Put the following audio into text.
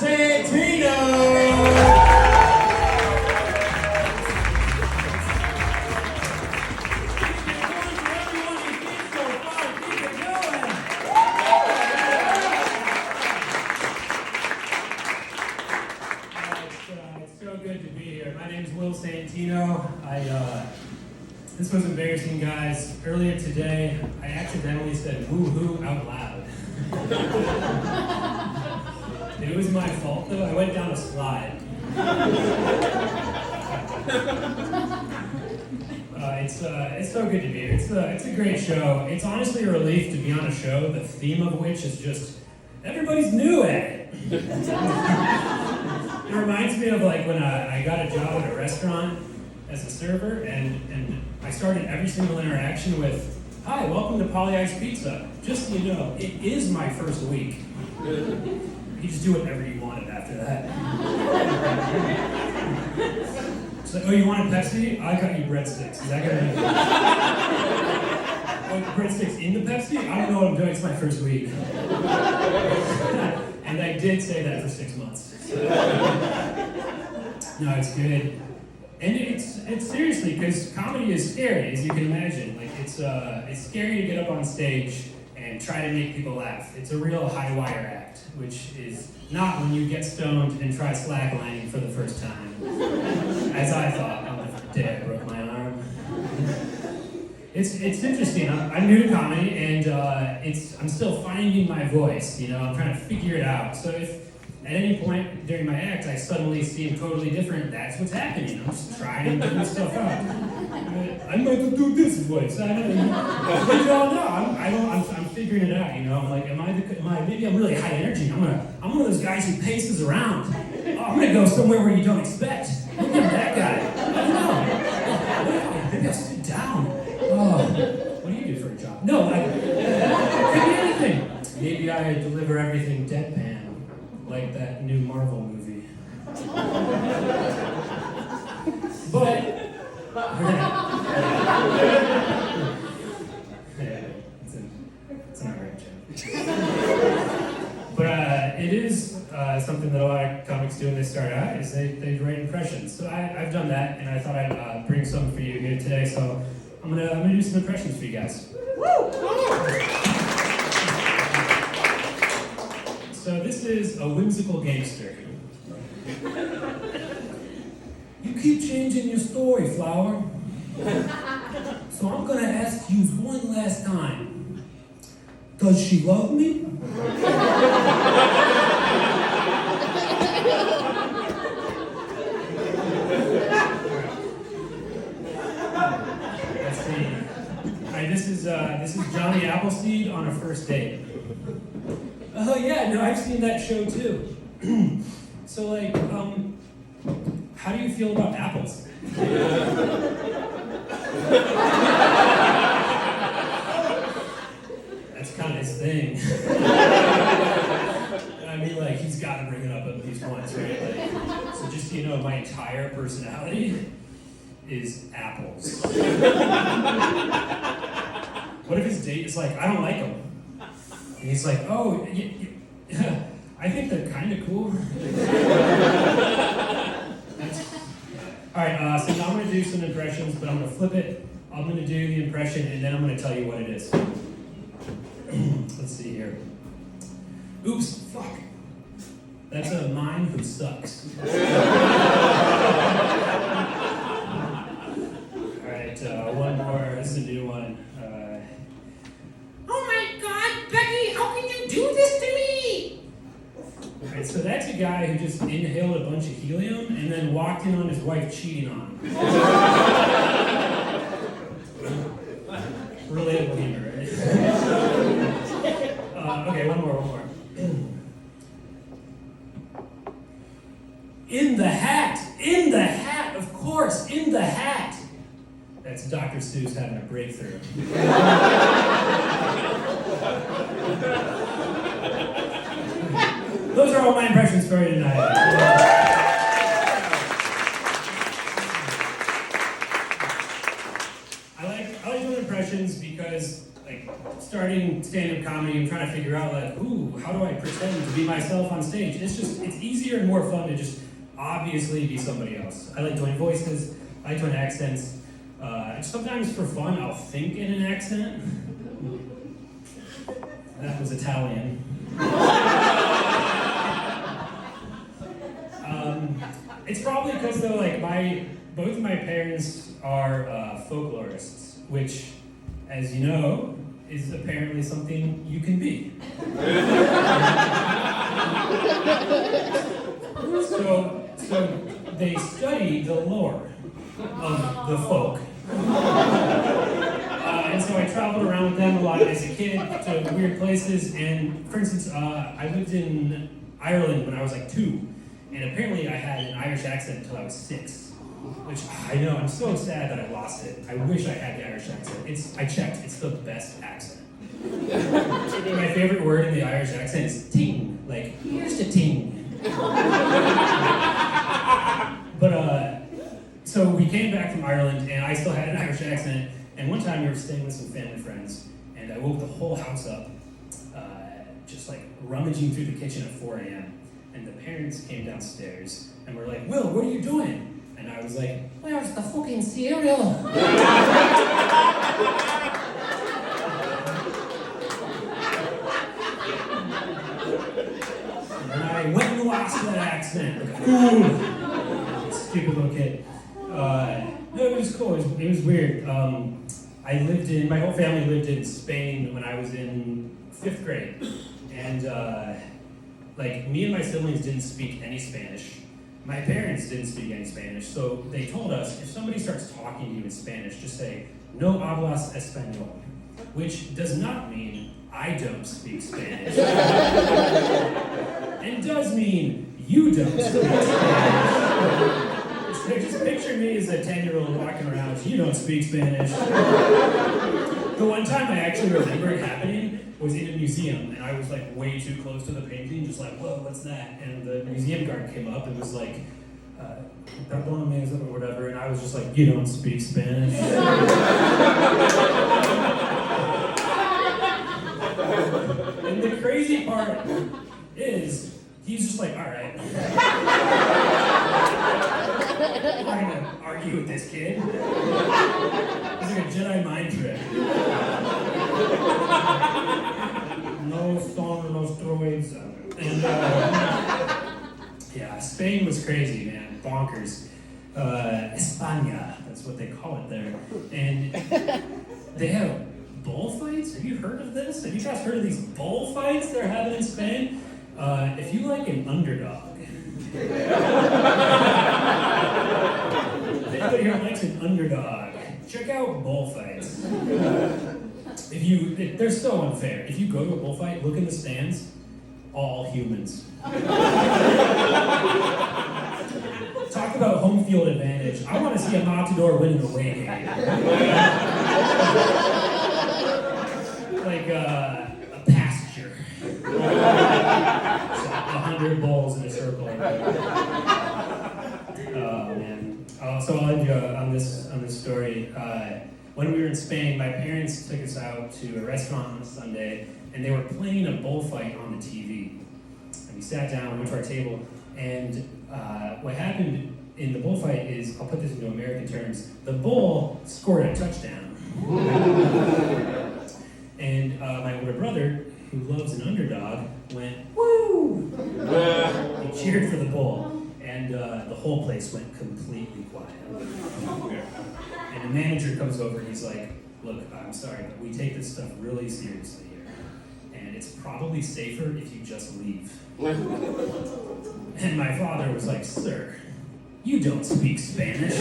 Santino! It's so good to be here. My name is Will Santino. This was embarrassing, guys. Earlier today, I accidentally said woo-hoo out loud. It was my fault, though. I went down a slide. It's so good to be here. It's a great show. It's honestly a relief to be on a show, the theme of which is just, everybody's new at it. It reminds me of like when I got a job at a restaurant as a server, and I started every single interaction with, "Hi, welcome to Poly Ice Pizza. Just so you know, it is my first week." You just do whatever you wanted after that. It's like, "Oh, you wanted Pepsi? I got you breadsticks. Is that gonna Oh, breadsticks in the Pepsi? I don't know what I'm doing. It's my first week." And I did say that for 6 months. No, it's good. And it's seriously, because comedy is scary, as you can imagine. Like it's scary to get up on stage and try to make people laugh. It's a real high wire act, which is not when you get stoned and try slacklining for the first time, as I thought on the day I broke my arm. It's interesting. I'm new to comedy, and I'm still finding my voice. You know, I'm trying to figure it out. So if at any point during my act I suddenly seem totally different, that's what's happening. I'm just trying to figure stuff out. I'm going to do this voice. I don't know. I'm figuring it out. You know, I'm like, maybe I'm really high energy. I'm one of those guys who paces around. Oh, I'm gonna go somewhere where you don't expect. Look at that guy. I don't know. Maybe I'll sit down. Oh, what do you do for a job? No, it could be anything. Maybe I deliver everything deadpan, like that new Marvel movie. But it's an alright joke. But it is something that a lot of comics do when they start out, is they write impressions. So I've done that, and I thought I'd bring some for you here today. So I'm gonna do some impressions for you guys. Woo! So this is a whimsical gangster. "You keep changing your story, Flower. So I'm gonna ask you one last time. Does she love me?" Let's see. All right, this is Johnny Appleseed on a first date. "Oh yeah, no, I've seen that show too." So like, how do you feel about apples? That's kind of his thing. I mean, like, he's got to bring it up at least once, right? Like, so just so you know, my entire personality is apples. What if his date is like, "I don't like them"? And he's like, "Oh, I think they're kind of cool." All right, so now I'm going to do some impressions, but I'm going to flip it. I'm going to do the impression, and then I'm going to tell you what it is. Let's see here. Oops, fuck. That's a mime who sucks. All right, one more. This is a new one. "Oh my God, Becky, how can you do this to me?" All right, so that's a guy who just inhaled a bunch of helium and then walked in on his wife cheating on him. Relatable humor, right? Okay, one more. In the hat, of course, in the hat. That's Dr. Seuss having a breakthrough. Those are all my impressions for you tonight. I like doing impressions because, like, starting stand-up comedy, I'm trying to figure out like, ooh, how do I pretend to be myself on stage? It's easier and more fun to just obviously be somebody else. I like doing voices, I like doing accents. Sometimes for fun, I'll think in an accent. That was Italian. It's probably because though, like both of my parents are folklorists, which, as you know, is apparently something you can be. So they study the lore of the folk. And so I traveled around with them a lot as a kid to weird places. And for instance, I lived in Ireland when I was like 2. And apparently I had an Irish accent until I was 6. Which I know, I'm so sad that I lost it. I wish I had the Irish accent. I checked, it's the best accent. My favorite word in the Irish accent is ting. Like, here's the ting. But, so we came back from Ireland and I still had an Irish accent. And one time we were staying with some family friends and I woke the whole house up, just like rummaging through the kitchen at 4 a.m. And the parents came downstairs and were like, Will, what are you doing? And I was like, where's the fucking cereal? And I went and lost that accent. Ooh. Stupid little kid. No, it was cool. It was weird. My whole family lived in Spain when I was in 5th grade. And me and my siblings didn't speak any Spanish. My parents didn't speak any Spanish, so they told us, if somebody starts talking to you in Spanish, just say, no hablas español, which does not mean I don't speak Spanish. And does mean you don't speak Spanish. So just picture me as a 10-year-old walking around, you don't speak Spanish. The one time I actually remember it happening was in a museum, and I was like way too close to the painting, just like, whoa, what's that? And the museum guard came up and was like, perdóname, or whatever, and I was just like, you don't speak Spanish. And the crazy part is, he's just like, all right. I'm not gonna argue with this kid. It's like a Jedi mind trick. No song, no droids. And yeah, Spain was crazy, man. Bonkers. España, that's what they call it there. And they have bullfights? Have you heard of this? Have you guys heard of these bullfights they're having in Spain? If you like an underdog, if anybody here likes an underdog, check out bullfights. They're so unfair. If you go to a bullfight, look in the stands, all humans. Talk about home field advantage. I want to see a Matador win an away game. Like a pasture. 100 bulls in a circle. Oh man. So I'll end you on this story. When we were in Spain, my parents took us out to a restaurant on a Sunday, and they were playing a bullfight on the TV. And we sat down, went to our table, and what happened in the bullfight is, I'll put this into American terms, the bull scored a touchdown. And my older brother, who loves an underdog, went, woo! He cheered for the bull, and the whole place went completely quiet. And the manager comes over and he's like, look, I'm sorry, but we take this stuff really seriously here. And it's probably safer if you just leave. And my father was like, sir, you don't speak Spanish.